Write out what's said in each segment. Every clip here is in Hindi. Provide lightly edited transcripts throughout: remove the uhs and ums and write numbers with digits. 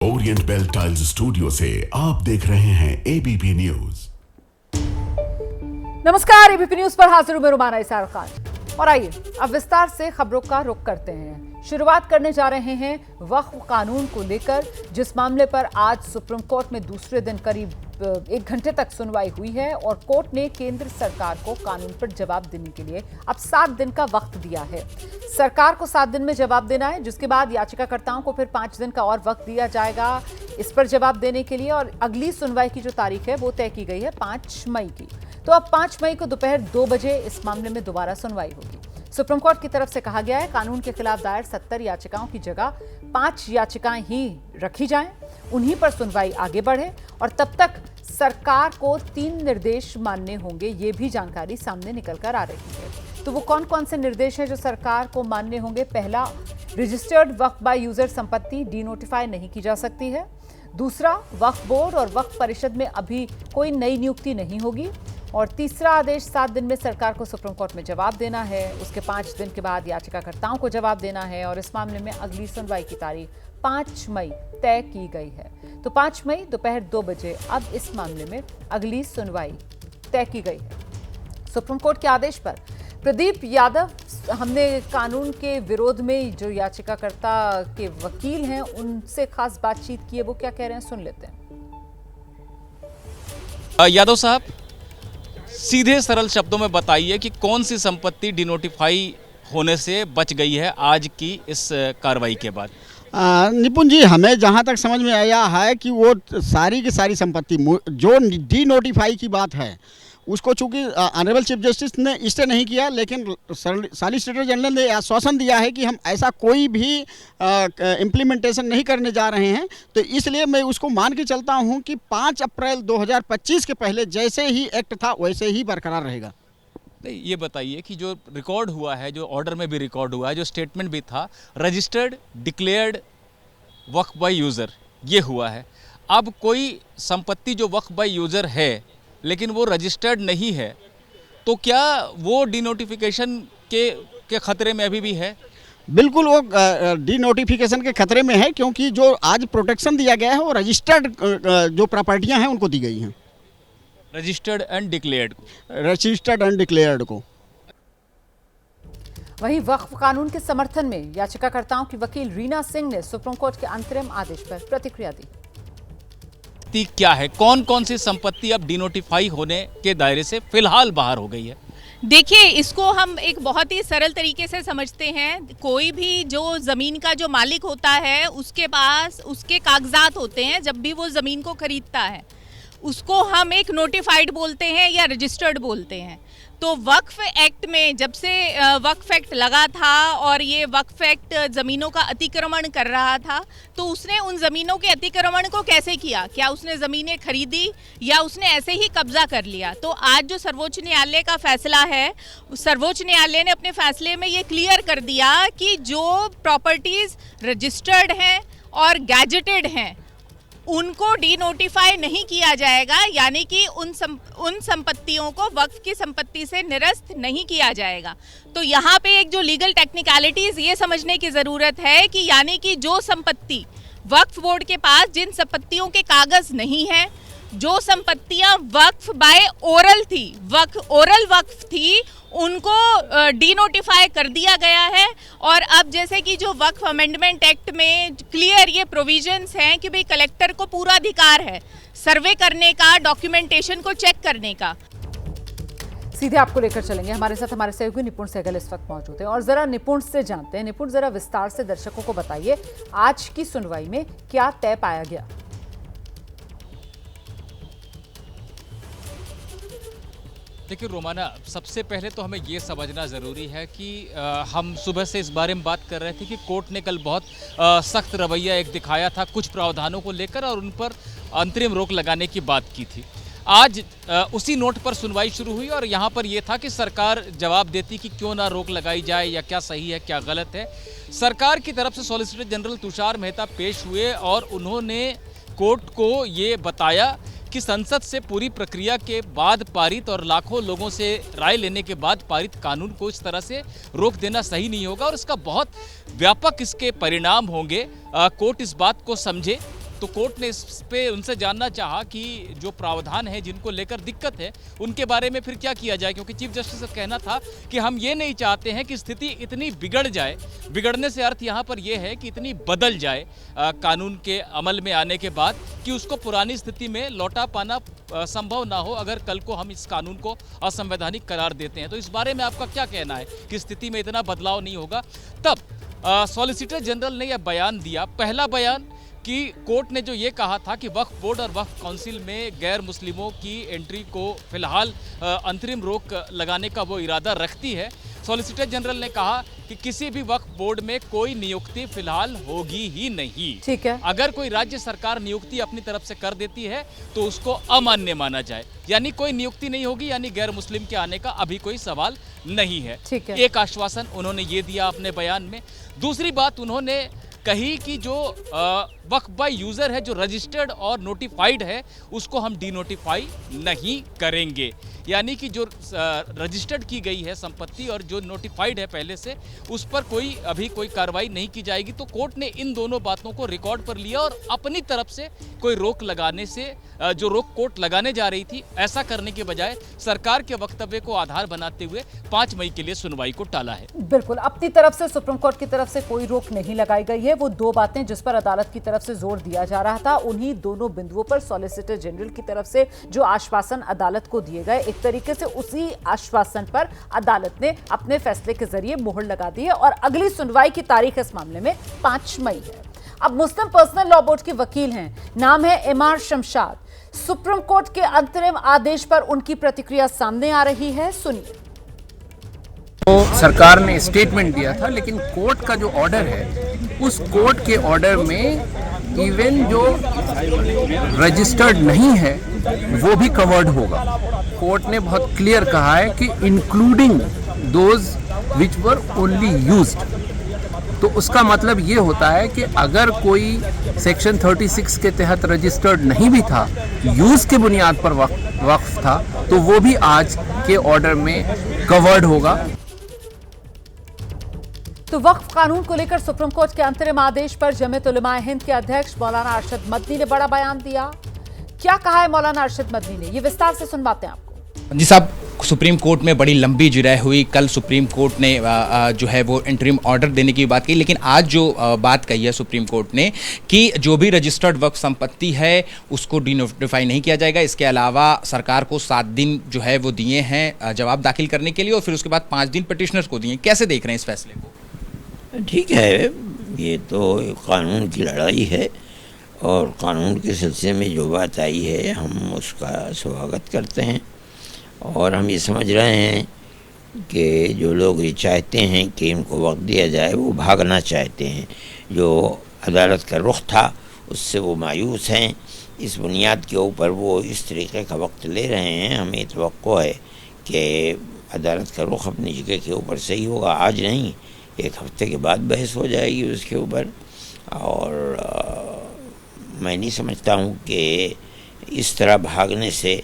ओरिएंट बेल टाइल्स स्टूडियो से आप देख रहे हैं एबीपी न्यूज। नमस्कार, एबीपी न्यूज पर हाजिर हूं मैं रुमाना इसार खान। और आइए अब विस्तार से खबरों का रुख करते हैं। शुरुआत करने जा रहे हैं वक्फ कानून को लेकर, जिस मामले पर आज सुप्रीम कोर्ट में दूसरे दिन करीब 1 घंटे तक सुनवाई हुई है और कोर्ट ने केंद्र सरकार को कानून पर जवाब देने के लिए अब 7 दिन का वक्त दिया है। सरकार को 7 दिन में जवाब देना है, जिसके बाद याचिकाकर्ताओं को फिर 5 दिन का और वक्त दिया जाएगा इस पर जवाब देने के लिए। और अगली सुनवाई की जो तारीख है वो तय की गई है 5 मई की। तो अब 5 मई को दोपहर 2 बजे इस मामले में दोबारा सुनवाई होगी। सुप्रीम कोर्ट की तरफ से कहा गया है कानून के खिलाफ दायर 70 याचिकाओं की जगह 5 याचिकाएं ही रखी जाएं, उन्हीं पर सुनवाई आगे बढ़े और तब तक सरकार को 3 निर्देश मानने होंगे। ये भी जानकारी सामने निकल कर आ रही है। तो वो कौन कौन से निर्देश हैं जो सरकार को मानने होंगे? पहला, रजिस्टर्ड वक्फ बाय यूजर संपत्ति डीनोटिफाई नहीं की जा सकती है। दूसरा, वक्फ बोर्ड और वक्फ परिषद में अभी कोई नई नियुक्ति नहीं होगी। और तीसरा आदेश, 7 दिन में सरकार को सुप्रीम कोर्ट में जवाब देना है। उसके 5 दिन के बाद याचिकाकर्ताओं को जवाब देना है और इस मामले में अगली सुनवाई की तारीख 5 मई तय की गई है। तो 5 मई दोपहर 2 बजे अब इस मामले में अगली सुनवाई तय की गई है। सुप्रीम कोर्ट के आदेश पर प्रदीप यादव, हमने कानून के विरोध में जो याचिकाकर्ता के वकील हैं उनसे खास बातचीत की है, वो क्या कह रहे हैं सुन लेते हैं। यादव साहब, सीधे सरल शब्दों में बताइए कि कौन सी संपत्ति डिनोटिफाई होने से बच गई है आज की इस कार्रवाई के बाद? निपुण जी, हमें जहां तक समझ में आया है कि वो सारी की सारी संपत्ति जो डी नोटिफाई की बात है उसको चूंकि ऑनरेबल चीफ जस्टिस ने स्टे नहीं किया, लेकिन सॉलिसिटर जनरल ने आश्वासन दिया है कि हम ऐसा कोई भी इम्प्लीमेंटेशन नहीं करने जा रहे हैं। तो इसलिए मैं उसको मान के चलता हूं कि 5 अप्रैल 2025 के पहले जैसे ही एक्ट था वैसे ही बरकरार रहेगा। ये बताइए कि जो रिकॉर्ड हुआ है, जो ऑर्डर में भी रिकॉर्ड हुआ है, जो स्टेटमेंट भी था, registered declared Waqf by user ये हुआ है। अब कोई संपत्ति जो वक्फ बाय यूज़र है लेकिन वो रजिस्टर्ड नहीं है, तो क्या वो डिनोटिफिकेशन के खतरे में अभी भी है? बिल्कुल, वो डिनोटिफिकेशन के खतरे में है, क्योंकि जो आज प्रोटेक्शन दिया गया है वो रजिस्टर्ड जो प्रॉपर्टियां हैं उनको दी गई हैं। रजिस्टर्ड एंड डिक्लेयर्ड को। वहीं वक्फ कानून के समर्थन में याचिकाकर्ताओं की वकील रीना सिंह ने सुप्रीम कोर्ट के अंतरिम आदेश पर प्रतिक्रिया दी। क्या है, कौन कौन सी संपत्ति अब डिनोटिफाई होने के दायरे से फिलहाल बाहर हो गई है? देखिए, इसको हम एक बहुत ही सरल तरीके से समझते हैं। कोई भी जो ज़मीन का जो मालिक होता है उसके पास उसके कागजात होते हैं। जब भी वो ज़मीन को खरीदता है उसको हम एक नोटिफाइड बोलते हैं या रजिस्टर्ड बोलते हैं। तो वक्फ एक्ट में जब से वक्फ एक्ट लगा था और ये वक्फ एक्ट ज़मीनों का अतिक्रमण कर रहा था, तो उसने उन ज़मीनों के अतिक्रमण को कैसे किया? क्या उसने ज़मीनें खरीदी या उसने ऐसे ही कब्जा कर लिया? तो आज जो सर्वोच्च न्यायालय का फैसला है, सर्वोच्च न्यायालय ने अपने फैसले में ये क्लियर कर दिया कि जो प्रॉपर्टीज़ रजिस्टर्ड हैं और गैजेटेड हैं उनको डीनोटिफाई नहीं किया जाएगा, यानी कि उन संपत्तियों को वक्फ की संपत्ति से निरस्त नहीं किया जाएगा। तो यहाँ पे एक जो लीगल टेक्निकलिटीज़ ये समझने की ज़रूरत है कि यानी कि जो संपत्ति वक्फ बोर्ड के पास जिन संपत्तियों के कागज़ नहीं हैं, जो संपत्तियां वक्फ बाय ओरल वक्फ थी, उनको डीनोटिफाई कर दिया गया है। और अब जैसे कि जो वक्फ अमेंडमेंट एक्ट में क्लियर ये प्रोविजंस हैं कि भाई कलेक्टर को पूरा अधिकार है सर्वे करने का, डॉक्यूमेंटेशन को चेक करने का। सीधे आपको लेकर चलेंगे, हमारे साथ हमारे सहयोगी निपुण सहगल इस वक्त मौजूद हैं और जरा निपुण से जानते हैं। निपुण, जरा विस्तार से दर्शकों को बताइए आज की सुनवाई में क्या तय पाया गया? देखिए रोमाना, सबसे पहले तो हमें ये समझना ज़रूरी है कि हम सुबह से इस बारे में बात कर रहे थे कि कोर्ट ने कल बहुत सख्त रवैया एक दिखाया था कुछ प्रावधानों को लेकर और उन पर अंतरिम रोक लगाने की बात की थी। आज उसी नोट पर सुनवाई शुरू हुई और यहाँ पर यह था कि सरकार जवाब देती कि क्यों ना रोक लगाई जाए या क्या सही है क्या गलत है। सरकार की तरफ से सॉलिसिटर जनरल तुषार मेहता पेश हुए और उन्होंने कोर्ट को ये बताया कि संसद से पूरी प्रक्रिया के बाद पारित और लाखों लोगों से राय लेने के बाद पारित कानून को इस तरह से रोक देना सही नहीं होगा और इसका बहुत व्यापक इसके परिणाम होंगे। कोर्ट इस बात को समझे तो कोर्ट ने इस पे उनसे जानना चाहा कि जो प्रावधान है जिनको लेकर दिक्कत है उनके बारे में फिर क्या किया जाए, क्योंकि चीफ जस्टिस का कहना था कि हम ये नहीं चाहते हैं कि स्थिति इतनी बिगड़ जाए। बिगड़ने से अर्थ यहाँ पर यह है कि इतनी बदल जाए कानून के अमल में आने के बाद कि उसको पुरानी स्थिति में लौटा पाना संभव ना हो अगर कल को हम इस कानून को असंवैधानिक करार देते हैं। तो इस बारे में आपका क्या कहना है कि स्थिति में इतना बदलाव नहीं होगा? तब सॉलिसिटर जनरल ने यह बयान दिया, पहला बयान कि कोर्ट ने जो ये कहा था कि वक्फ बोर्ड और वक्फ काउंसिल में गैर मुस्लिमों की एंट्री को फिलहाल अंतरिम रोक लगाने का वो इरादा रखती है। सॉलिसिटर जनरल ने कहा कि किसी भी वक्फ बोर्ड में कोई नियुक्ति फिलहाल होगी ही नहीं। ठीक है। अगर कोई राज्य सरकार नियुक्ति अपनी तरफ से कर देती है तो उसको अमान्य माना जाए, यानी कोई नियुक्ति नहीं होगी, यानी गैर मुस्लिम के आने का अभी कोई सवाल नहीं है। ठीक है। एक आश्वासन उन्होंने ये दिया अपने बयान में। दूसरी बात उन्होंने कही कि जो वक्फ बाय यूजर है, जो रजिस्टर्ड और नोटिफाइड है, उसको हम डीनोटिफाई नहीं करेंगे, यानी कि जो रजिस्टर्ड की गई है संपत्ति और जो नोटिफाइड है पहले से, उस पर अभी कोई कार्रवाई नहीं की जाएगी। तो कोर्ट ने इन दोनों बातों को रिकॉर्ड पर लिया और अपनी तरफ से कोई रोक लगाने से, जो रोक कोर्ट लगाने जा रही थी, ऐसा करने के बजाय सरकार के वक्तव्य को आधार बनाते हुए 5 मई के लिए सुनवाई को टाला है। बिल्कुल, अपनी तरफ से सुप्रीम कोर्ट की तरफ से कोई रोक नहीं लगाई गई है। वो दो बातें जिस पर अदालत की तरफ से जोर दिया जा रहा था, उन्हीं दोनों बिंदुओं पर सॉलिसिटर जनरल की तरफ से जो आश्वासन अदालत को दिए गए, एक तरीके से उसी आश्वासन पर अदालत ने अपने फैसले के जरिए मोहर लगा दी है और अगली सुनवाई की तारीख इस मामले में 5 मई है। अब मुस्लिम पर्सनल लॉ बोर्ड के वकील हैं, नाम है इमार शमशाद। सुप्रीम कोर्ट के अंतरिम आदेश पर उनकी प्रतिक्रिया सामने आ रही है, सुनिए। तो सरकार ने स्टेटमेंट दिया था, लेकिन कोर्ट का जो ऑर्डर है, उस कोर्ट के ऑर्डर में इवन जो रजिस्टर्ड नहीं है वो भी कवर्ड होगा। कोर्ट ने बहुत क्लियर कहा है कि including those which were only used. तो उसका मतलब ये होता है कि अगर कोई सेक्शन 36 के तहत रजिस्टर्ड नहीं भी था, यूज के बुनियाद पर वक्फ था, तो वो भी आज के ऑर्डर में कवर्ड होगा। तो वक्फ कानून को लेकर सुप्रीम कोर्ट के अंतरिम आदेश पर जमीयत उलमाए हिंद के अध्यक्ष मौलाना अरशद मदनी ने बड़ा बयान दिया। क्या कहा है मौलाना अरशद मदनी ने, ये विस्तार से सुनवाते हैं आपको। जी साहब, सुप्रीम कोर्ट में बड़ी लंबी जिरह हुई। कल सुप्रीम कोर्ट ने जो है वो इंटरिम ऑर्डर देने की बात की, लेकिन आज जो बात कही है सुप्रीम कोर्ट ने कि जो भी रजिस्टर्ड वक्फ संपत्ति है उसको डीनोटिफाई नहीं किया जाएगा। इसके अलावा सरकार को 7 दिन जो है वो दिए हैं जवाब दाखिल करने के लिए और फिर उसके बाद 5 दिन पिटिशनर्स को दिए। कैसे देख रहे हैं इस फैसले को? ठीक है, ये तो कानून की लड़ाई है और कानून के सिलसिले में जो बात आई है हम उसका स्वागत करते हैं और हम ये समझ रहे हैं कि जो लोग ये चाहते हैं कि इनको वक्त दिया जाए, वो भागना चाहते हैं। जो अदालत का रुख था उससे वो मायूस हैं। इस बुनियाद के ऊपर वो इस तरीके का वक्त ले रहे हैं। हमें तवक्को है कि अदालत का रुख अपनी जगह के ऊपर सही होगा। आज नहीं, 1 हफ्ते के बाद बहस हो जाएगी उसके ऊपर। और मैं नहीं समझता हूँ कि इस तरह भागने से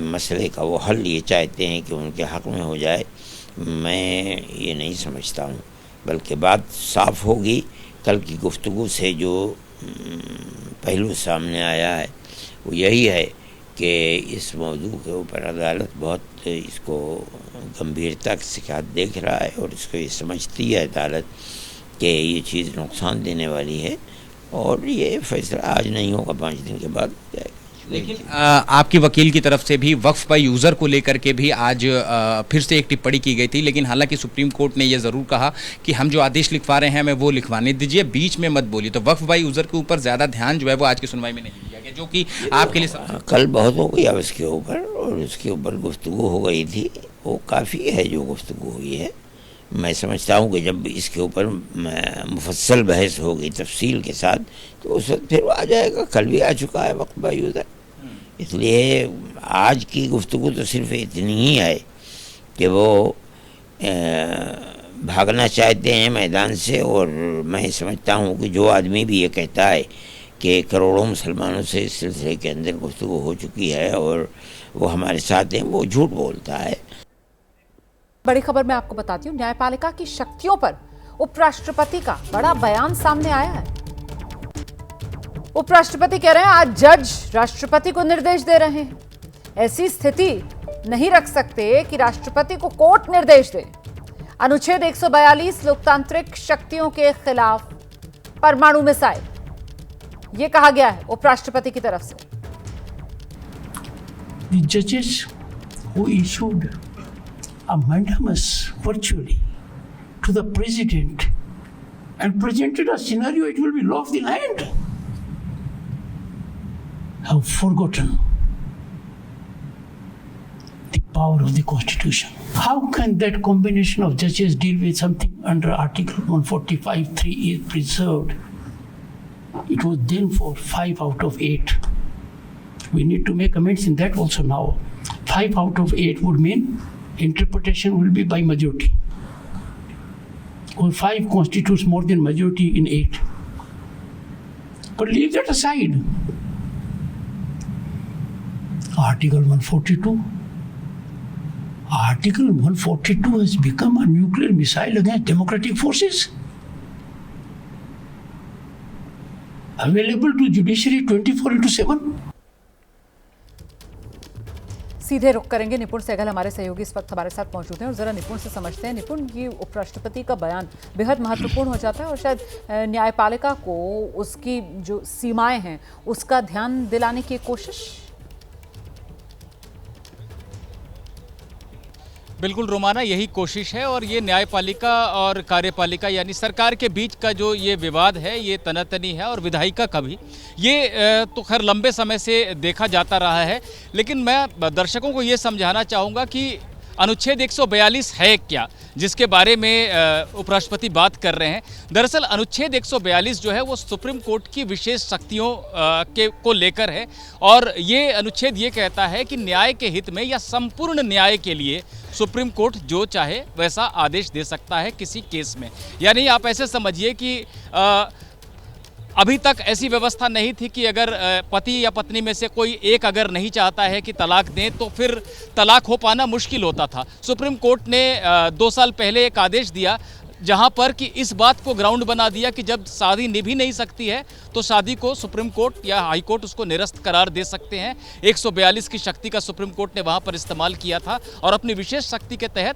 मसले का वो हल ये चाहते हैं कि उनके हक़ में हो जाए। मैं ये नहीं समझता हूँ, बल्कि बात साफ़ होगी। कल की गुफ्तगू से जो पहलू सामने आया है वो यही है कि इस मौजू के ऊपर अदालत बहुत इसको गंभीरता के साथ देख रहा है और इसको ये समझती है अदालत कि ये चीज़ नुकसान देने वाली है और ये फैसला आज नहीं होगा, 5 दिन के बाद जाएगा। लेकिन आपकी वकील की तरफ से भी वक्फ बाय यूज़र को लेकर के भी आज फिर से एक टिप्पणी की गई थी, लेकिन हालांकि सुप्रीम कोर्ट ने यह ज़रूर कहा कि हम जो आदेश लिखवा रहे हैं हमें वो लिखवाने दीजिए, बीच में मत बोलिए। तो वक्फ बाय यूज़र के ऊपर ज़्यादा ध्यान जो है वो आज की सुनवाई में नहीं दिया गया, जो कि आपके लिए कल बहुत हो गया उसके ऊपर और उसके ऊपर गुफ्तगू हो गई थी। वो काफ़ी है जो गुफ्तगू हुई है। मैं समझता हूँ कि जब इसके ऊपर मुफस्सल बहस होगी तफसील के साथ तो उस वक्त फिर आ जाएगा। कल भी आ चुका है वक्फ बाय यूज़र। इसलिए आज की गुफ्तगू तो सिर्फ इतनी ही है कि वो भागना चाहते हैं मैदान से। और मैं समझता हूँ कि जो आदमी भी ये कहता है कि करोड़ों मुसलमानों से इस सिलसिले के अंदर गुफ्तगू हो चुकी है और वो हमारे साथ हैं, वो झूठ बोलता है। बड़ी खबर मैं आपको बताती हूँ, न्यायपालिका की शक्तियों पर उपराष्ट्रपति का बड़ा बयान सामने आया है। उपराष्ट्रपति कह रहे हैं आज जज राष्ट्रपति को निर्देश दे रहे हैं। ऐसी स्थिति नहीं रख सकते कि राष्ट्रपति को कोर्ट निर्देश दे। अनुच्छेद 142 लोकतांत्रिक शक्तियों के खिलाफ परमाणु मिसाइल, यह कहा गया है उपराष्ट्रपति की तरफ से। The judges who issued a mandamus virtually to the president and presented a scenario it will be law of the land have forgotten the power of the Constitution. How can that combination of judges deal with something under Article 145(3) is preserved? It was then for 5 out of 8. We need to make amends in that also now. 5 out of 8 would mean interpretation will be by majority. Or 5 constitutes more than majority in 8. But leave that aside. Article 142. Article 142 has become a nuclear missile against democratic forces. Available to judiciary 24/7. सीधे रुक करेंगे। निपुण सहगल हमारे सहयोगी इस वक्त हमारे साथ मौजूद हैं और जरा निपुण से समझते हैं। निपुण, ये उपराष्ट्रपति का बयान बेहद महत्वपूर्ण हो जाता है और शायद न्यायपालिका को उसकी जो सीमाएं हैं उसका ध्यान दिलाने की कोशिश। बिल्कुल रोमाना, यही कोशिश है और ये न्यायपालिका और कार्यपालिका यानी सरकार के बीच का जो ये विवाद है, ये तनातनी है और विधायिका का भी, ये तो खैर लंबे समय से देखा जाता रहा है। लेकिन मैं दर्शकों को ये समझाना चाहूँगा कि अनुच्छेद 142 है क्या, जिसके बारे में उपराष्ट्रपति बात कर रहे हैं। दरअसल अनुच्छेद 142 जो है वो सुप्रीम कोर्ट की विशेष शक्तियों को लेकर है और ये अनुच्छेद ये कहता है कि न्याय के हित में या संपूर्ण न्याय के लिए सुप्रीम कोर्ट जो चाहे वैसा आदेश दे सकता है किसी केस में। यानी आप ऐसे समझिए कि अभी तक ऐसी व्यवस्था नहीं थी कि अगर पति या पत्नी में से कोई एक अगर नहीं चाहता है कि तलाक दें तो फिर तलाक हो पाना मुश्किल होता था। सुप्रीम कोर्ट ने 2 साल पहले एक आदेश दिया जहां पर कि इस बात को ग्राउंड बना दिया कि जब शादी निभ ही नहीं सकती है तो शादी को सुप्रीम कोर्ट या हाई कोर्ट उसको निरस्त करार दे सकते हैं। 142 की शक्ति का सुप्रीम कोर्ट ने वहां पर इस्तेमाल किया था और अपनी विशेष शक्ति के तहत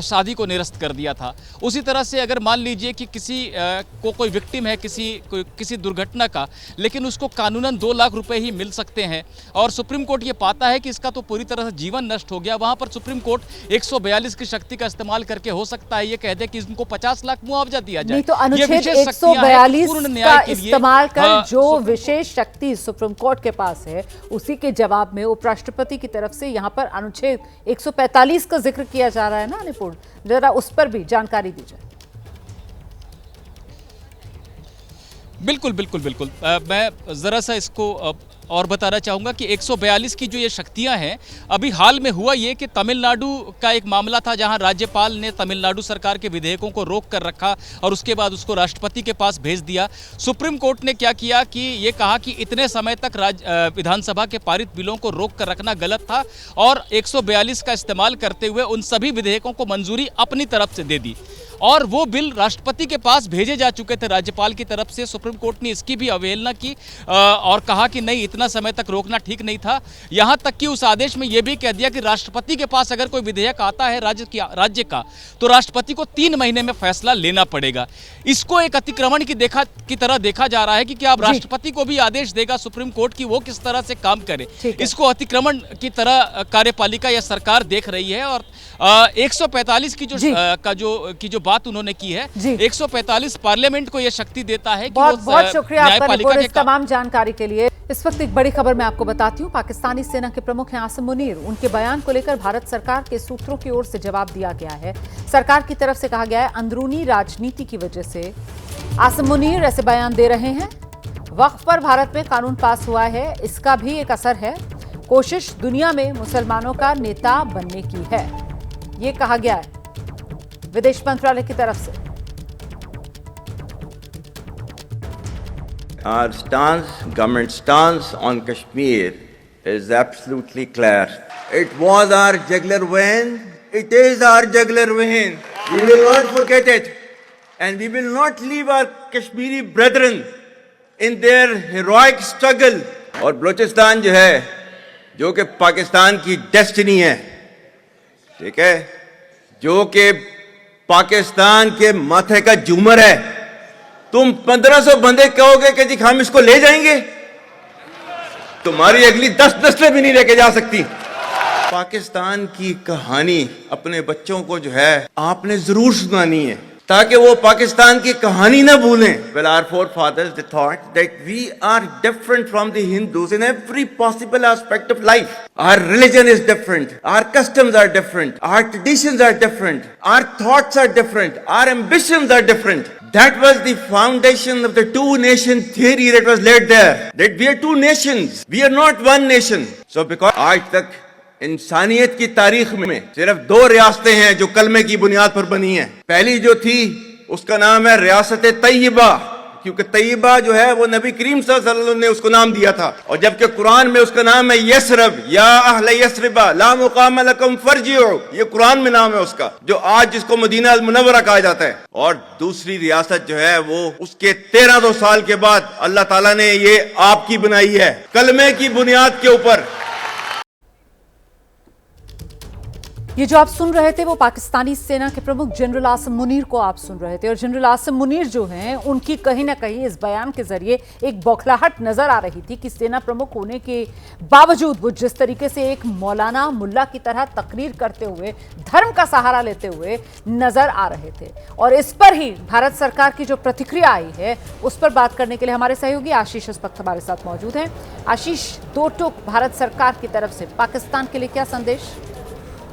शादी को निरस्त कर दिया था। उसी तरह से अगर मान लीजिए कि किसी को कोई विक्टिम है किसी दुर्घटना का, लेकिन उसको कानूनन 2 लाख रुपए ही मिल सकते हैं और सुप्रीम कोर्ट ये पाता है कि इसका तो पूरी तरह से जीवन नष्ट हो गया, वहां पर सुप्रीम कोर्ट 142 की शक्ति का इस्तेमाल करके हो सकता है ये कह दे कि इनको 50 लाख मुआवजा दिया जाए। नहीं तो अनुच्छेद 142 का इस्तेमाल कर जो विशेष शक्ति सुप्रीम कोर्ट के पास है उसी के जवाब में उपराष्ट्रपति की तरफ से यहां पर अनुच्छेद 145 का जिक्र किया जा रहा है ना निपुण, जरा उस पर भी जानकारी दीजिए। बिल्कुल बिल्कुल बिल्कुल मैं ज़रा सा इसको और बताना चाहूँगा कि 142 की जो ये शक्तियाँ हैं, अभी हाल में हुआ ये कि तमिलनाडु का एक मामला था जहाँ राज्यपाल ने तमिलनाडु सरकार के विधेयकों को रोक कर रखा और उसके बाद उसको राष्ट्रपति के पास भेज दिया। सुप्रीम कोर्ट ने क्या किया कि ये कहा कि इतने समय तक विधानसभा के पारित बिलों को रोक कर रखना गलत था और 142 का इस्तेमाल करते हुए उन सभी विधेयकों को मंजूरी अपनी तरफ से दे दी और वो बिल राष्ट्रपति के पास भेजे जा चुके थे राज्यपाल की तरफ से। सुप्रीम कोर्ट ने इसकी भी अवहेलना की और कहा कि नहीं, इतना समय तक रोकना ठीक नहीं था। यहाँ तक कि उस आदेश में यह भी कह दिया कि राष्ट्रपति के पास अगर कोई विधेयक आता है राज्य का तो राष्ट्रपति को 3 महीने में फैसला लेना पड़ेगा। इसको एक अतिक्रमण की तरह देखा जा रहा है कि क्या अब राष्ट्रपति को भी आदेश देगा सुप्रीम कोर्ट की वो किस तरह से काम करे। इसको अतिक्रमण की तरह कार्यपालिका या सरकार देख रही है और 145 की जो बात उन्होंने की है, 145 पार्लियामेंट को यह शक्ति देता है कि बहुत शुक्रिया आपका इस तमाम जानकारी के लिए। इस वक्त एक बड़ी खबर मैं आपको बताती हूँ। पाकिस्तानी सेना के प्रमुख हैं आसिम मुनीर। उनके बयान को लेकर भारत सरकार के सूत्रों की ओर से जवाब दिया गया है। सरकार की तरफ से कहा गया है अंदरूनी राजनीति की वजह से आसिम मुनीर ऐसे बयान दे रहे हैं। वक्फ पर भारत में कानून पास हुआ है, इसका भी एक असर है। कोशिश दुनिया में मुसलमानों का नेता बनने की है, ये कहा गया है विदेश मंत्रालय की तरफ से। Our stance, government stance on Kashmir is absolutely clear. It was our jugular vein. It is our jugular vein. We will not forget it. And we will not leave our Kashmiri brethren in their heroic struggle. और बलूचिस्तान जो है, जो कि पाकिस्तान की डेस्टिनी है, ठीक है, जो कि पाकिस्तान के माथे का झूमर है, तुम 1500 बंदे कहोगे कि जी हम इसको ले जाएंगे, तुम्हारी अगली 10 नस्लें भी नहीं लेके जा सकती। पाकिस्तान की कहानी अपने बच्चों को जो है आपने जरूर सुनानी है, ताकि वो पाकिस्तान की कहानी ना भूलें। Well, our forefathers they thought that we are different from the Hindus in every possible aspect of life. Our religion is different, our customs are different, our traditions are different, our thoughts are different, our ambitions are different. That was the foundation of the two-nation theory that was laid there. That we are two nations, we are not one nation. So because आज तक इंसानियत की तारीख में सिर्फ 2 रियासतें हैं जो कलमे की बुनियाद पर बनी हैं। पहली जो थी उसका नाम है रियासत तैयबा, क्योंकि तैयबा जो है वो नबी करीम सल्लल्लाहु अलैहि वसल्लम ने उसको नाम दिया था, और जबकि कुरान में उसका नाम है यसरब, या अहले यसरबा ला मुकाम लकुम फरजिउ, ये कुरान में नाम है उसका, जो आज जिसको मदीना अल मुनव्वरा कहा जाता है। और दूसरी रियासत जो है वो उसके 1300 साल के बाद अल्लाह ताला ने ये आपकी बनाई है, कलमे की बुनियाद के ऊपर। ये जो आप सुन रहे थे वो पाकिस्तानी सेना के प्रमुख जनरल आसिम मुनीर को आप सुन रहे थे। और जनरल आसिम मुनीर जो हैं उनकी कहीं ना कहीं इस बयान के जरिए एक बौखलाहट नजर आ रही थी कि सेना प्रमुख होने के बावजूद वो जिस तरीके से एक मौलाना मुल्ला की तरह तकरीर करते हुए, धर्म का सहारा लेते हुए नजर आ रहे थे। और इस पर ही भारत सरकार की जो प्रतिक्रिया आई है उस पर बात करने के लिए हमारे सहयोगी आशीष इस वक्त हमारे साथ मौजूद हैं। आशीष, 2 टूक भारत सरकार की तरफ से पाकिस्तान के लिए क्या संदेश?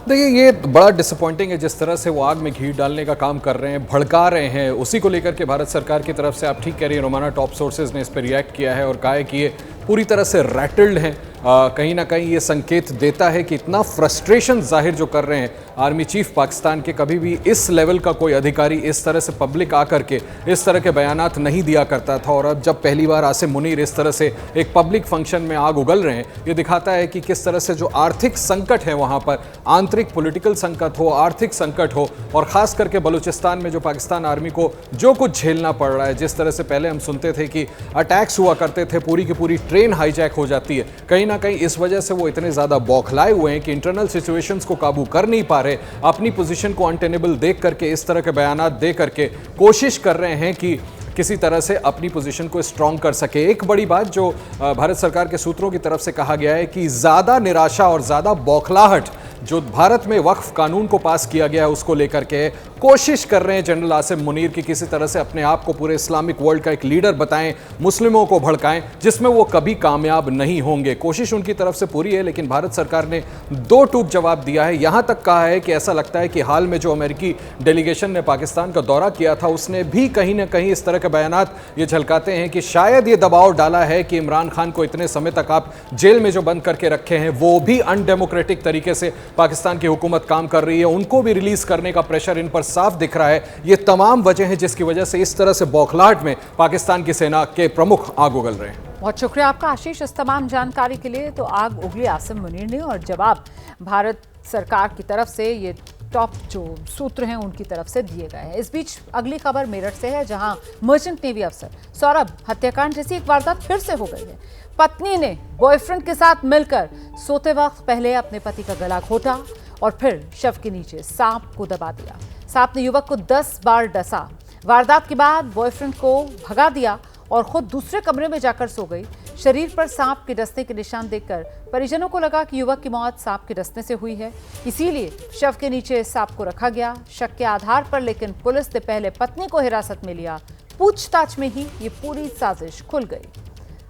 देखिए, ये बड़ा डिसअपॉइंटिंग है जिस तरह से वो आग में घी डालने का काम कर रहे हैं, भड़का रहे हैं। उसी को लेकर के भारत सरकार की तरफ से आप ठीक कह रही हैं, रोमाना टॉप सोर्सेज ने इस पर रिएक्ट किया है और कहा है कि ये पूरी तरह से रैटल्ड हैं। कहीं ना कहीं ये संकेत देता है कि इतना फ्रस्ट्रेशन जाहिर जो कर रहे हैं आर्मी चीफ पाकिस्तान के, कभी भी इस लेवल का कोई अधिकारी इस तरह से पब्लिक आकर के इस तरह के बयानात नहीं दिया करता था। और अब जब पहली बार आसिम मुनीर इस तरह से एक पब्लिक फंक्शन में आग उगल रहे हैं, ये दिखाता है कि किस तरह से जो आर्थिक संकट है वहाँ पर, आंतरिक पॉलिटिकल संकट हो, आर्थिक संकट हो, और ख़ास करके बलूचिस्तान में जो पाकिस्तान आर्मी को जो कुछ झेलना पड़ रहा है। जिस तरह से पहले हम सुनते थे कि अटैक्स हुआ करते थे, पूरी की पूरी ट्रेन हाईजैक हो जाती है, कहीं ना कहीं इस वजह से वो इतने ज़्यादा बौखलाए हुए हैं कि इंटरनल सिचुएशंस को काबू कर नहीं पा रहे, अपनी पोजीशन को अनटेनेबल देख करके इस तरह के बयानात दे करके कोशिश कर रहे हैं कि किसी तरह से अपनी पोजीशन को स्ट्रांग कर सके। एक बड़ी बात जो भारत सरकार के सूत्रों की तरफ से कहा गया है कि ज़्यादा निराशा और ज़्यादा बौखलाहट जो भारत में वक्फ कानून को पास किया गया है उसको लेकर के कोशिश कर रहे हैं जनरल आसिम मुनीर की किसी तरह से अपने आप को पूरे इस्लामिक वर्ल्ड का एक लीडर बताएं, मुस्लिमों को भड़काएं, जिसमें वो कभी कामयाब नहीं होंगे। कोशिश उनकी तरफ से पूरी है, लेकिन भारत सरकार ने 2 टूक जवाब दिया है। यहां तक कहा है कि ऐसा लगता है कि हाल में जो अमेरिकी डेलीगेशन ने पाकिस्तान का दौरा किया था उसने भी कहीं ना कहीं इस तरह के बयानात ये झलकाते हैं कि शायद ये दबाव डाला है कि इमरान खान को इतने समय तक आप जेल में जो बंद करके रखे हैं वो भी अनडेमोक्रेटिक तरीके से पाकिस्तान की हुकूमत काम कर रही है, उनको भी रिलीज करने का प्रेशर इन पर साफ दिख रहा है। ये तमाम वजह है जिसकी वजह से इस तरह से बौखलाहट में पाकिस्तान की सेना के प्रमुख आग उगल रहे हैं। बहुत शुक्रिया आपका आशीष इस तमाम जानकारी के लिए। तो आग उगली आसिम मुनीर ने और जवाब भारत सरकार की तरफ से ये टॉप जो सूत्र हैं उनकी तरफ से दिए गए हैं। इस बीच अगली खबर मेरठ से है, जहां मर्चेंट नेवी अफसर सौरभ हत्याकांड जैसी एक वारदात फिर से हो गई है। पत्नी ने बॉयफ्रेंड के साथ मिलकर सोते वक्त पहले अपने पति का गला घोटा और फिर शव के नीचे सांप को दबा दिया। सांप ने युवक को 10 बार डसा। वारदात के बाद बॉयफ्रेंड को भगा दिया और खुद दूसरे कमरे में जाकर सो गई। शरीर पर सांप के डसने के निशान देखकर परिजनों को लगा कि युवक की मौत सांप के डसने से हुई है, इसीलिए शव के नीचे सांप को रखा गया। शक के आधार पर लेकिन पुलिस ने पहले पत्नी को हिरासत में लिया। पूछताछ में ही ये पूरी साजिश खुल गई।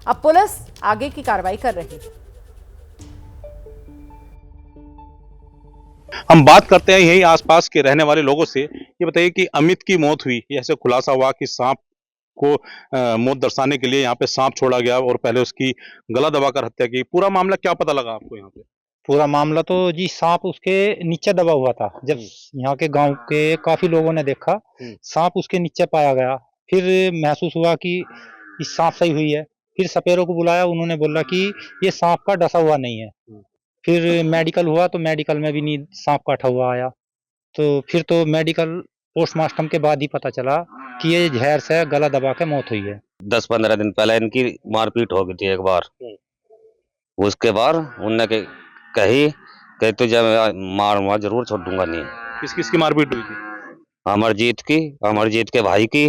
अब पुलिस आगे की कार्रवाई कर रही है। हम बात करते हैं यही आसपास के रहने वाले लोगों से। ये बताइए कि अमित की मौत हुई, ऐसे खुलासा हुआ कि सांप को मौत दर्शाने के लिए यहाँ पे सांप छोड़ा गया और पहले उसकी गला दबाकर हत्या की। पूरा मामला क्या पता लगा आपको यहाँ पे? पूरा मामला तो जी सांप उसके नीचे दबा हुआ था। जब यहाँ के गांव के काफी लोगों ने देखा सांप उसके नीचे पाया गया, फिर महसूस हुआ कि इस सांप सही हुई है। फिर सपेरों को बुलाया, उन्होंने बोला कि ये सांप का डसा हुआ नहीं है। फिर मेडिकल हुआ तो मेडिकल में भी नहीं सांप काटा हुआ आया। तो फिर तो मेडिकल पोस्टमार्टम के बाद ही पता चला कि ये जहर से गला दबा के मौत हुई है। 10-15 दिन पहले इनकी मारपीट हो गई थी एक बार। उसके बाद उनने कही कि तुझे मारूंगा जरूर, छोड़ूंगा नहीं। किस किस की मारपीट हुई थी? अमरजीत के भाई की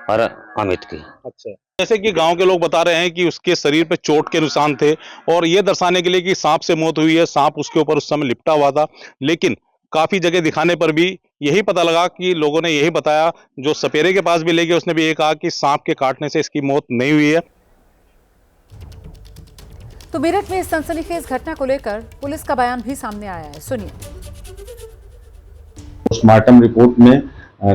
और अमित की। अच्छा, जैसे कि गांव के लोग बता रहे हैं कि उसके शरीर पे चोट के निशान थे और ये दर्शाने के लिए कि सांप से मौत हुई है, सांप उसके ऊपर उस समय लिपटा हुआ था। लेकिन काफी जगह दिखाने पर भी यही पता लगा कि लोगों ने यही बताया, जो सपेरे के पास भी ले गए उसने भी ये कहा कि सांप के काटने से इसकी मौत नहीं हुई है। तो मेरठ में इस सनसनीखेज घटना को लेकर पुलिस का बयान भी सामने आया है, सुनिए। पोस्टमार्टम रिपोर्ट में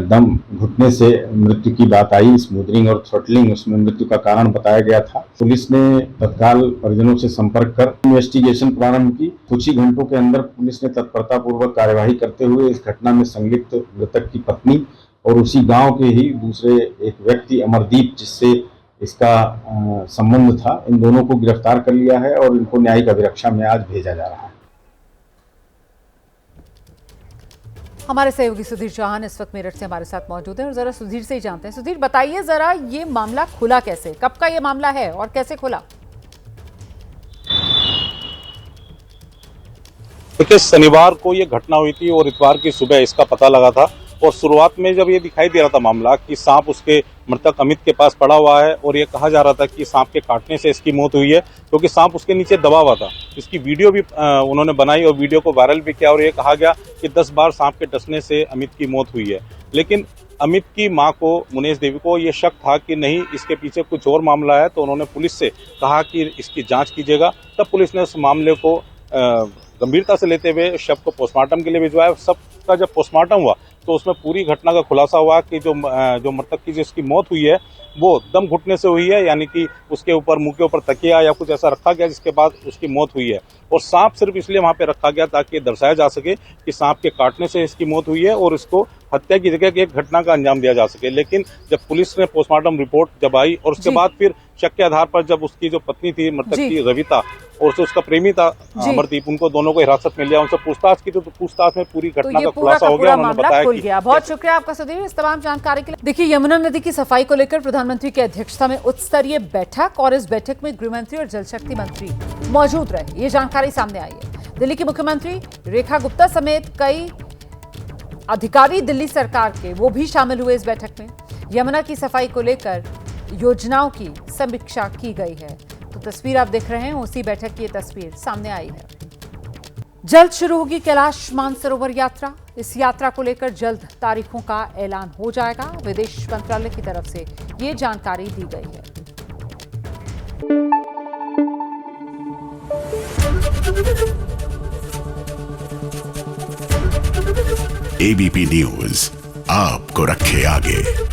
दम घुटने से मृत्यु की बात आई। स्मूदरिंग और थ्रॉटलिंग उसमें मृत्यु का कारण बताया गया था। पुलिस ने तत्काल परिजनों से संपर्क कर इन्वेस्टिगेशन प्रारंभ की। कुछ ही घंटों के अंदर पुलिस ने तत्परता पूर्वक कार्यवाही करते हुए इस घटना में संलिप्त मृतक की पत्नी और उसी गांव के ही दूसरे एक व्यक्ति अमरदीप, जिससे इसका संबंध था, इन दोनों को गिरफ्तार कर लिया है और इनको न्यायिक अभिरक्षा में आज भेजा जा रहा है। हमारे सहयोगी सुधीर चौहान इस वक्त मेरठ से हमारे साथ मौजूद है और जरा सुधीर से ही जानते हैं। सुधीर, बताइए जरा, ये मामला खुला कैसे, कब का ये मामला है और कैसे खुला? देखिए, शनिवार को ये घटना हुई थी और इतवार की सुबह इसका पता लगा था। और शुरुआत में जब ये दिखाई दे रहा था मामला कि सांप उसके मृतक अमित के पास पड़ा हुआ है और ये कहा जा रहा था कि सांप के काटने से इसकी मौत हुई है, क्योंकि सांप उसके नीचे दबा हुआ था। इसकी वीडियो भी उन्होंने बनाई और वीडियो को वायरल भी किया और ये कहा गया कि 10 बार सांप के डसने से अमित की मौत हुई है। लेकिन अमित की मां को, मुनेश देवी को, ये शक था कि नहीं, इसके पीछे कुछ और मामला है। तो उन्होंने पुलिस से कहा कि इसकी जाँच कीजिएगा। तब पुलिस ने उस मामले को गंभीरता से लेते हुए शव को पोस्टमार्टम के लिए भिजवाया। सब का जब पोस्टमार्टम हुआ तो उसमें पूरी घटना का खुलासा हुआ कि जो मृतक की जिसकी मौत हुई है वो दम घुटने से हुई है, यानी कि उसके ऊपर, मुंह के ऊपर तकिया या कुछ ऐसा रखा गया जिसके बाद उसकी मौत हुई है। और सांप सिर्फ इसलिए वहां पे रखा गया ताकि दर्शाया जा सके कि सांप के काटने से इसकी मौत हुई है और इसको हत्या की जगह एक घटना का अंजाम दिया जा सके। लेकिन जब पुलिस ने पोस्टमार्टम रिपोर्ट जब आई और उसके बाद फिर शक के आधार पर जब उसकी जो पत्नी थी मृतक की रविता और जो उसका प्रेमी था अमरदीप, उनको दोनों को हिरासत में लिया, उनसे पूछताछ की तो पूछताछ में पूरी घटना का खुलासा हो गया। उन्होंने बताया कि बहुत शुक्रिया आपका सुधीर इस तमाम जानकारी के लिए। देखिए, यमुना नदी की सफाई को लेकर प्रधानमंत्री की अध्यक्षता में उच्च स्तरीय बैठक और इस बैठक में गृहमंत्री और जल शक्ति मंत्री मौजूद रहे, ये जानकारी सामने आई है। दिल्ली की मुख्यमंत्री रेखा गुप्ता समेत कई अधिकारी दिल्ली सरकार के वो भी शामिल हुए इस बैठक में। यमुना की सफाई को लेकर योजनाओं की समीक्षा की गई है। तो तस्वीर आप देख रहे हैं, उसी बैठक की तस्वीर सामने आई है। जल्द शुरू होगी कैलाश मानसरोवर यात्रा। इस यात्रा को लेकर जल्द तारीखों का ऐलान हो जाएगा। विदेश मंत्रालय की तरफ से ये जानकारी दी गई है। एबीपी न्यूज आपको रखे आगे।